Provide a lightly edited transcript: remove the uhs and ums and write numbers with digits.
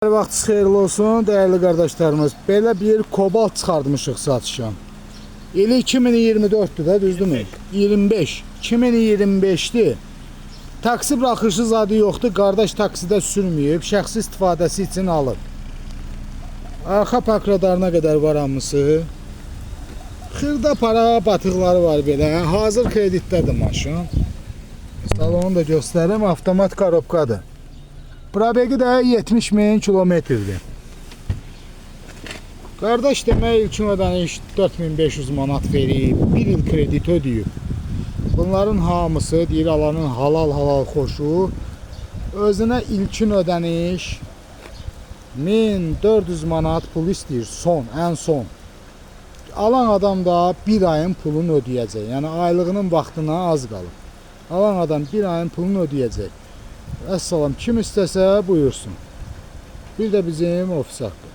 Hər vaxtınız xeyirli olsun, dəyərli qardaşlarımız. Belə bir kobalt çıxartmışıq satışa. İli 2024-dür də, düzdürmü? 25. 2025-dir. Taksi buraxışı zadı yoxdur. Qardaş taksidə sürməyib, şəxsi istifadəsi üçün alıb. Arxa park radarına qədər var hamısı. Xırda para batıqları var belə. Hazır kreditdədir maşın. Salonu da göstərim, avtomat korobkadır. Probegi də 70.000 kilometrdir. Qardaş demək ilkin ödəniş 4500 manat verib, 1 il kredit ödəyib. Bunların hamısı deyir alanın halal xoşu. Özünə ilkin ödəniş 1400 manat pul istəyir, ən son. Alan adam da bir ayın pulunu ödəyəcək. Yəni aylığının vaxtına az qalıb. Alan adam bir ayın pulunu ödəyəcək. Əssalam, kim istəsə buyursun. Bir də bizim ofis haqqı.